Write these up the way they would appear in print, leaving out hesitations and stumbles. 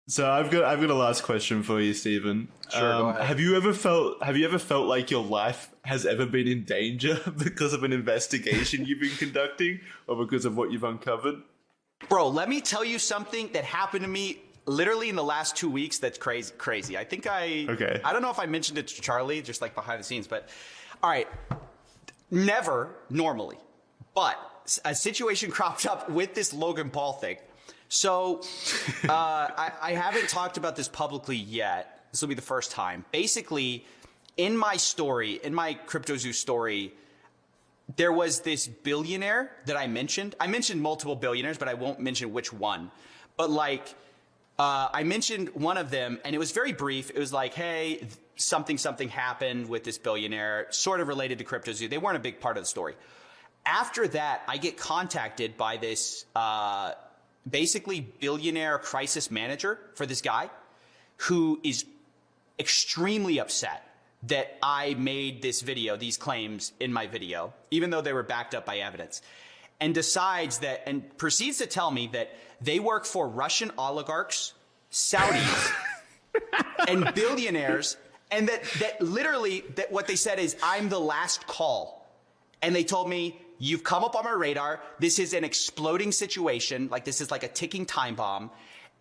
So I've got a last question for you, Stephen. Sure, go ahead. Have you ever felt like your life has ever been in danger because of an investigation you've been conducting, or because of what you've uncovered? Bro, let me tell you something that happened to me literally in the last 2 weeks that's crazy. I think Okay. I don't know if I mentioned it to Charlie, just like behind the scenes, but all right. Never normally, but a situation cropped up with this Logan Paul thing. So I haven't talked about this publicly yet. This will be the first time. Basically, in my story, in my CryptoZoo story, there was this billionaire that I mentioned. I mentioned multiple billionaires, but I won't mention which one. But like, I mentioned one of them, and it was very brief. It was like, hey, something happened with this billionaire, sort of related to CryptoZoo. They weren't a big part of the story. After that, I get contacted by this basically billionaire crisis manager for this guy who is extremely upset that I made this video, these claims in my video, even though they were backed up by evidence, and decides that, and proceeds to tell me that they work for Russian oligarchs, Saudis, and billionaires, and that literally that what they said is I'm the last call. And they told me, you've come up on my radar. This is an exploding situation. Like, this is like a ticking time bomb.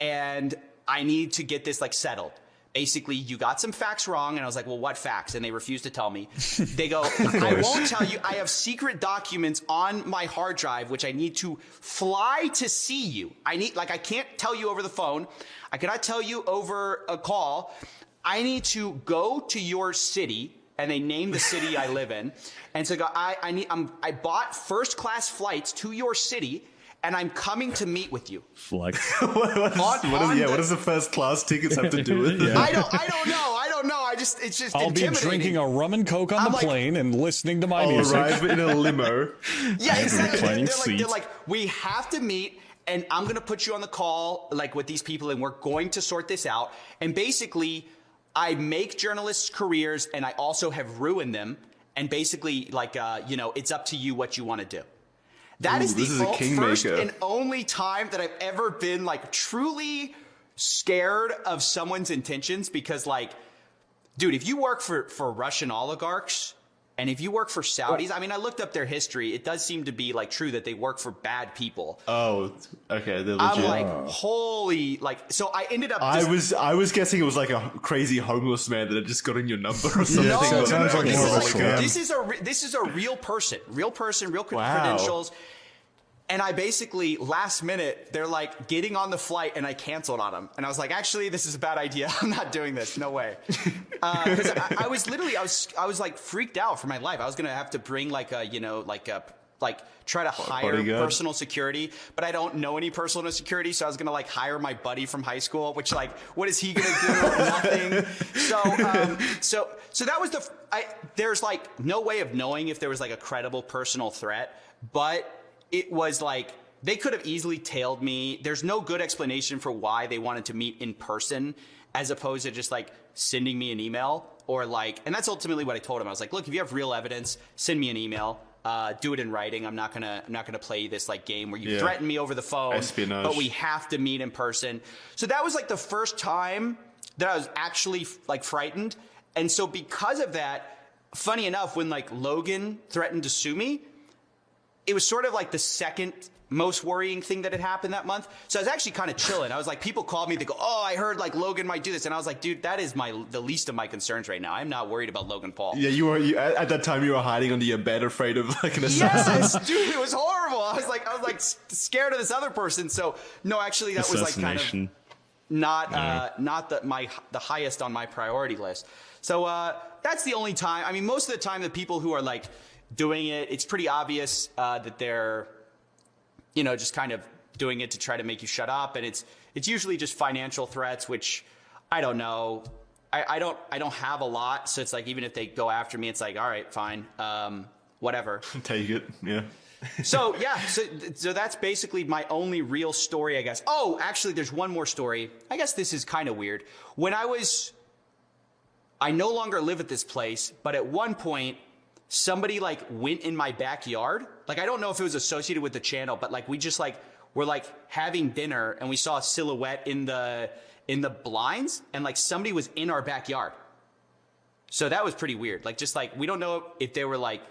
And I need to get this like settled. Basically, you got some facts wrong. And I was like, well, what facts? And they refused to tell me. They go, I won't tell you. I have secret documents on my hard drive, which I need to fly to see you. I can't tell you over the phone. I cannot tell you over a call. I need to go to your city. And they named the city I live in. And so I bought first class flights to your city, and I'm coming to meet with you. Flex. What does the first class tickets have to do with it? Yeah. I don't know. It's just I'll be intimidating. drinking a rum and coke on the plane and listening to my I'll music. arrive in a limo. Yeah, exactly. reclining They're seats. like, we have to meet, and I'm going to put you on the call like with these people, and we're going to sort this out. And basically, I make journalists' careers, and I also have ruined them. And basically, like, it's up to you what you want to do. That is the first and only time that I've ever been like truly scared of someone's intentions, because like, dude, if you work for Russian oligarchs and if you work for Saudis, I mean, I looked up their history. It does seem to be like true that they work for bad people. Oh, okay. They're legit. I'm like, holy, like, so I ended up. I was guessing it was like a crazy homeless man that had just got in your number or something. No, it sounds like more of a scam. this is a real person, real credentials. And I basically, last minute, they're like getting on the flight, and I canceled on them. And I was like, actually, this is a bad idea. I'm not doing this. No way. Because I was like freaked out for my life. I was going to have to bring like try to hire bodyguard. Personal security, but I don't know any personal security. So I was going to like hire my buddy from high school, which like, what is he going to do? Nothing. So that was there's like no way of knowing if there was like a credible personal threat, but it was like, they could have easily tailed me. There's no good explanation for why they wanted to meet in person as opposed to just like sending me an email or like, and that's ultimately what I told him. I was like, look, if you have real evidence, send me an email. Do it in writing. I'm not gonna play this like game where you threaten me over the phone. Espionage. But we have to meet in person. So that was like the first time that I was actually like frightened. And so because of that, funny enough, when like Logan threatened to sue me, it was sort of like the second most worrying thing that had happened that month. So I was actually kind of chilling. I was like, people called me, they go, oh, I heard like Logan might do this. And I was like, dude, that is the least of my concerns right now. I'm not worried about Logan Paul. Yeah, you at that time you were hiding under your bed, afraid of like an assassin. Yes, dude, it was horrible. I was like scared of this other person. So no, actually that was like kind of not the highest on my priority list. So that's the only time. I mean, most of the time the people who are like doing it, it's pretty obvious that they're, just kind of doing it to try to make you shut up. And it's usually just financial threats, which I don't know. I don't have a lot. So it's like, even if they go after me, it's like, all right, fine. Whatever. Take it. Yeah. So yeah, so that's basically my only real story, I guess. Oh, actually there's one more story. I guess this is kind of weird. When I no longer live at this place, but at one point, somebody like went in my backyard. Like, I don't know if it was associated with the channel, but like we just like were like having dinner and we saw a silhouette in the in the blinds, and like somebody was in our backyard. So that was pretty weird. Like, just like, we don't know if they were like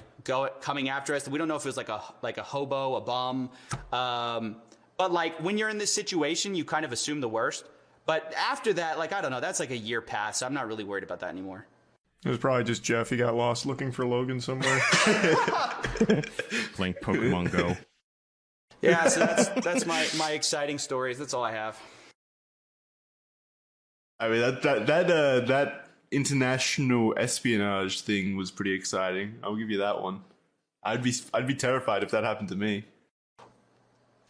coming after us. We don't know if it was like a hobo, a bum. But like, when you're in this situation, you kind of assume the worst. But after that, like, I don't know, that's like a year past. So I'm not really worried about that anymore. It was probably just Jeff. He got lost looking for Logan somewhere. Playing Pokemon Go. Yeah, so that's my exciting stories. That's all I have. I mean, that international espionage thing was pretty exciting. I'll give you that one. I'd be terrified if that happened to me.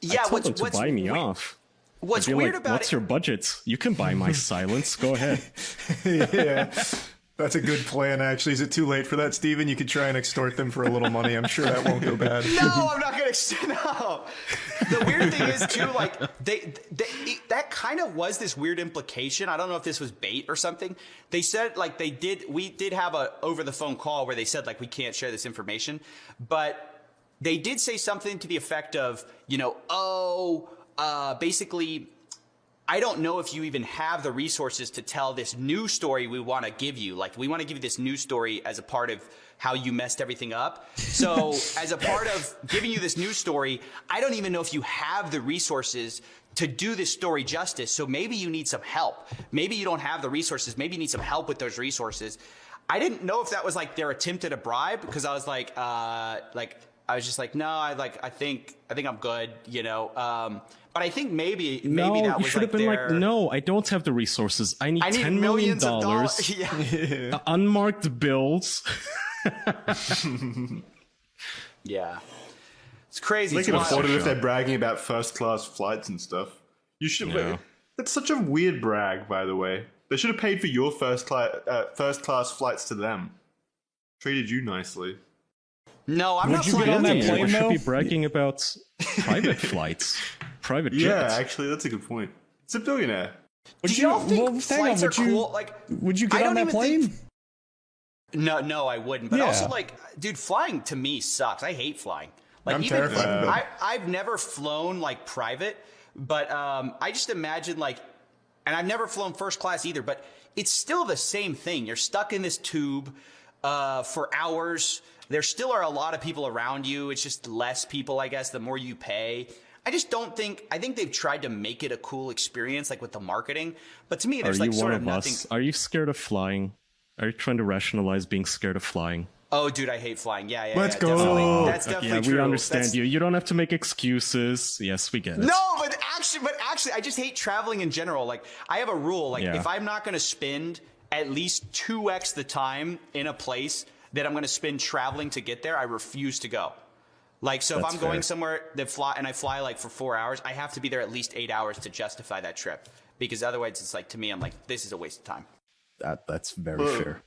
Yeah, I told them to buy me off. What's I'd be weird like, about what's your budget? You can buy my silence. Go ahead. Yeah. That's a good plan, actually. Is it too late for that, Steven? You could try and extort them for a little money. I'm sure that won't go bad. No, I'm not gonna. No. The weird thing is too, like that kind of was this weird implication. I don't know if this was bait or something. They said like we did have a over the phone call where they said like we can't share this information, but they did say something to the effect of, you know, basically, I don't know if you even have the resources to tell this new story we want to give you. Like, we want to give you this new story as a part of how you messed everything up. So as a part of giving you this new story, I don't even know if you have the resources to do this story justice. So maybe you need some help. Maybe you don't have the resources. Maybe you need some help with those resources. I didn't know if that was like their attempt at a bribe, because I was like I was just like, no, I think I'm good, you know. But I think maybe No, that you was should like have been like, no, I don't have the resources. I need $10 million, millions of dollars. Yeah. unmarked bills. Yeah. It's crazy. They It's can wild. afford it if they're bragging about first-class flights and stuff. You should. Yeah. That's such a weird brag, by the way. They should have paid for your first-class flights to them. Treated you nicely. No, I'm not you get flying on that with you. plane? We should be though? bragging about private flights, private Yeah, jets. actually, that's a good point. It's a billionaire. Do y'all think hang on, flights are would you- cool? Like, Would you I get on don't that even plane? think- No, I wouldn't. But Yeah. also, like, dude, flying to me sucks. I hate flying. Like, I'm even terrified of it. I've never flown like private, but I just imagine like, and I've never flown first class either. But it's still the same thing. You're stuck in this tube for hours. There still are a lot of people around you. It's just less people, I guess, the more you pay. I just don't think. I think they've tried to make it a cool experience, like with the marketing. But to me, Are there's you like sort one of of nothing. us? Are you scared of flying? Are you trying to rationalize being scared of flying? Oh, dude, I hate flying. Yeah. Let's go. Definitely. That's Okay, definitely yeah, true. we understand That's- you. You don't have to make excuses. Yes, we get it. No, but actually, I just hate traveling in general. Like, I have a rule. Like, Yeah. if I'm not going to spend at least 2x the time in a place that I'm going to spend traveling to get there, I refuse to go. Like, so if That's I'm going fair. somewhere and I fly like for 4 hours, I have to be there at least 8 hours to justify that trip. Because otherwise, it's like, to me, I'm like, this is a waste of time. That's very Well, fair.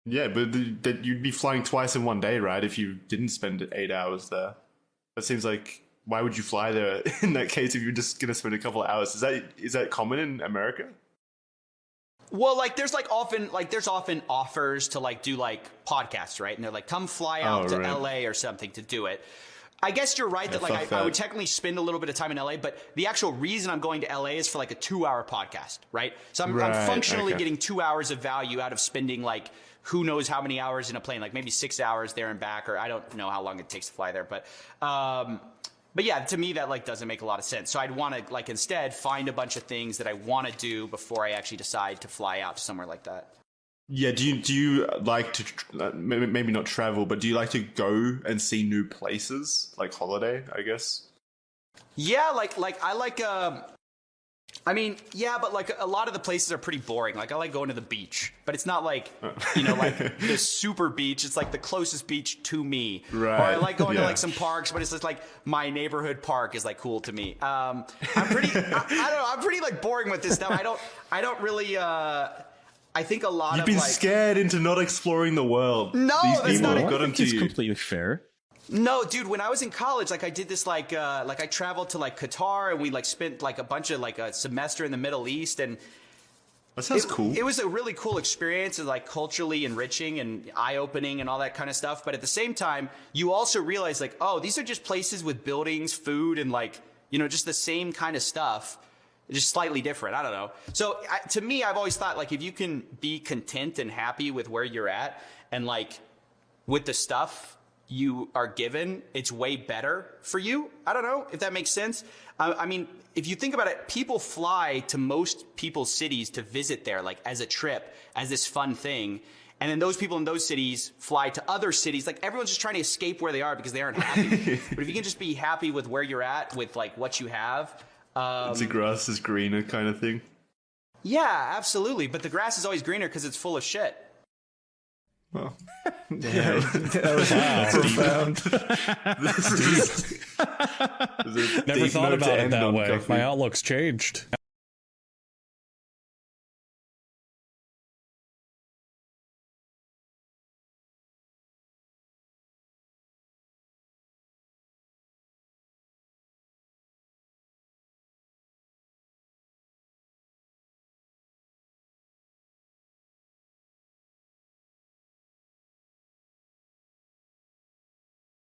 Yeah, but you'd be flying twice in one day, right? If you didn't spend 8 hours there. That seems like, why would you fly there in that case if you're just going to spend a couple of hours? Is that common in America? Well, like there's often offers to like do like podcasts, right? And they're like, come fly out to right. LA or something to do it. I guess you're right that like fuck I that. would technically spend a little bit of time in LA, but the actual reason I'm going to LA is for like a 2-hour podcast, right? So I'm Right, functionally okay. getting 2 hours of value out of spending like who knows how many hours in a plane, like maybe 6 hours there and back, or I don't know how long it takes to fly there, but yeah, to me that like doesn't make a lot of sense. So I'd want to like instead find a bunch of things that I want to do before I actually decide to fly out to somewhere like that. Yeah, do you like to, maybe not travel, but do you like to go and see new places? Like holiday, I guess? Yeah, like I like I mean, yeah, but like a lot of the places are pretty boring. Like I like going to the beach, but it's not like, you know, like the super beach. It's like the closest beach to me. Right. Or I like going to Yeah. like some parks, but it's just like my neighborhood park is like cool to me. I'm pretty, I don't know. I'm pretty like boring with this stuff. I don't really, I think a lot You've of been like, scared into not exploring the world. No, These that's people not have it. I gotten think to it's you. completely fair. No, dude, when I was in college, like I did this like I traveled to like Qatar and we like spent like a bunch of like a semester in the Middle East, and That sounds cool. It was a really cool experience and like culturally enriching and eye-opening and all that kind of stuff. But at the same time, you also realize like, oh, these are just places with buildings, food, and like, you know, just the same kind of stuff. just slightly different. I don't know. So to me, I've always thought, like, if you can be content and happy with where you're at and like with the stuff you are given, it's way better for you. I don't know if that makes sense. I mean, if you think about it, people fly to most people's cities to visit there, like as a trip, as this fun thing. And then those people in those cities fly to other cities. Like, everyone's just trying to escape where they are because they aren't happy. But if you can just be happy with where you're at, with like what you have. The grass is greener kind of thing. Yeah, absolutely. But the grass is always greener because it's full of shit. Well, yeah, that was profound. Never thought about it that way. My outlook's changed.